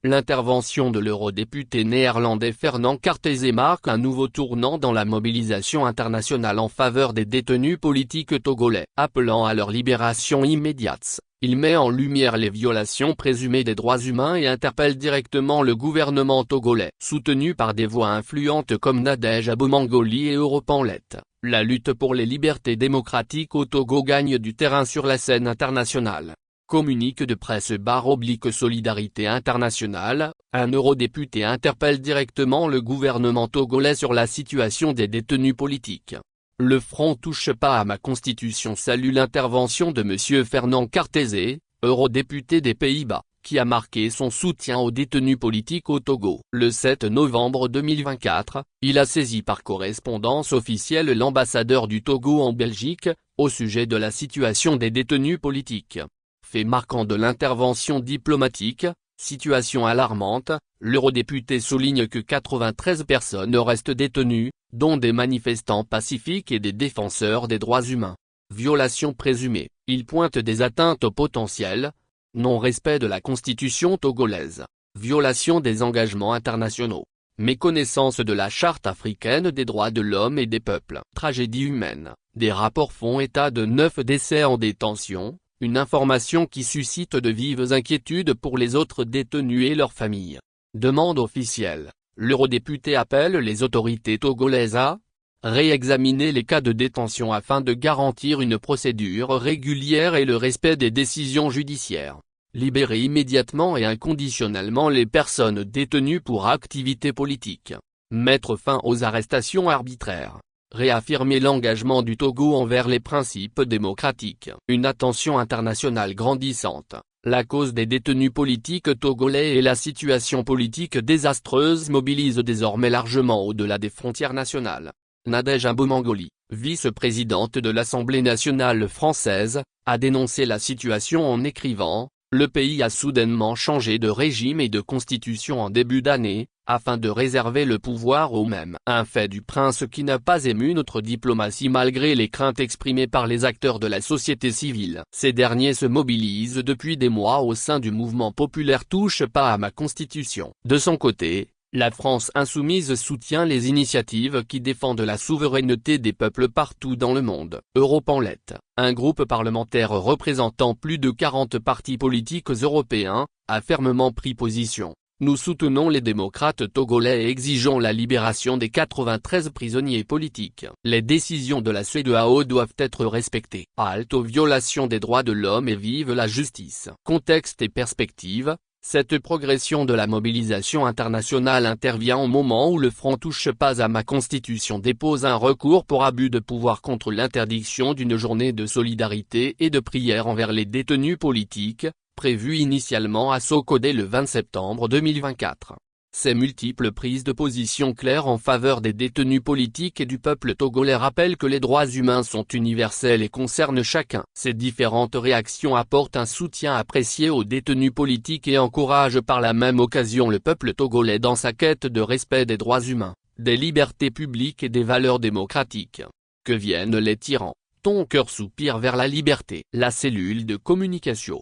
L'intervention de l'eurodéputé néerlandais Fernand Cartese marque un nouveau tournant dans la mobilisation internationale en faveur des détenus politiques togolais. Appelant à leur libération immédiate, il met en lumière les violations présumées des droits humains et interpelle directement le gouvernement togolais. Soutenu par des voix influentes comme Nadège Abomangoli et Europe en Lettres, la lutte pour les libertés démocratiques au Togo gagne du terrain sur la scène internationale. Communique de presse / Solidarité internationale, un eurodéputé interpelle directement le gouvernement togolais sur la situation des détenus politiques. Le front touche pas à ma constitution salue l'intervention de M. Fernand Cartese, eurodéputé des Pays-Bas, qui a marqué son soutien aux détenus politiques au Togo. Le 7 novembre 2024, il a saisi par correspondance officielle l'ambassadeur du Togo en Belgique, au sujet de la situation des détenus politiques. Fait marquant de l'intervention diplomatique, situation alarmante, l'eurodéputé souligne que 93 personnes restent détenues, dont des manifestants pacifiques et des défenseurs des droits humains. Violation présumée, il pointe des atteintes au potentiel, non-respect de la constitution togolaise, violation des engagements internationaux, méconnaissance de la Charte africaine des droits de l'homme et des peuples. Tragédie humaine, des rapports font état de 9 décès en détention. Une information qui suscite de vives inquiétudes pour les autres détenus et leurs familles. Demande officielle, l'eurodéputé appelle les autorités togolaises à réexaminer les cas de détention afin de garantir une procédure régulière et le respect des décisions judiciaires. Libérer immédiatement et inconditionnellement les personnes détenues pour activités politiques. Mettre fin aux arrestations arbitraires. Réaffirmer l'engagement du Togo envers les principes démocratiques. Une attention internationale grandissante, la cause des détenus politiques togolais et la situation politique désastreuse mobilisent désormais largement au-delà des frontières nationales. Nadège Abomangoli, vice-présidente de l'Assemblée nationale française, a dénoncé la situation en écrivant « Le pays a soudainement changé de régime et de constitution en début d'année, afin de réserver le pouvoir aux mêmes. Un fait du prince qui n'a pas ému notre diplomatie malgré les craintes exprimées par les acteurs de la société civile. Ces derniers se mobilisent depuis des mois au sein du mouvement populaire Touche pas à ma constitution. De son côté, la France insoumise soutient les initiatives qui défendent la souveraineté des peuples partout dans le monde. Europe en Lettres, un groupe parlementaire représentant plus de 40 partis politiques européens, a fermement pris position. Nous soutenons les démocrates togolais et exigeons la libération des 93 prisonniers politiques. Les décisions de la CEDEAO doivent être respectées. Halte aux violations des droits de l'homme et vive la justice. Contexte et perspective. Cette progression de la mobilisation internationale intervient au moment où le Front Touche pas à ma constitution dépose un recours pour abus de pouvoir contre l'interdiction d'une journée de solidarité et de prière envers les détenus politiques, prévue initialement à Soko dès le 20 septembre 2024. Ces multiples prises de position claires en faveur des détenus politiques et du peuple togolais rappellent que les droits humains sont universels et concernent chacun. Ces différentes réactions apportent un soutien apprécié aux détenus politiques et encouragent par la même occasion le peuple togolais dans sa quête de respect des droits humains, des libertés publiques et des valeurs démocratiques. Que viennent les tyrans, ton cœur soupire vers la liberté. La cellule de communication.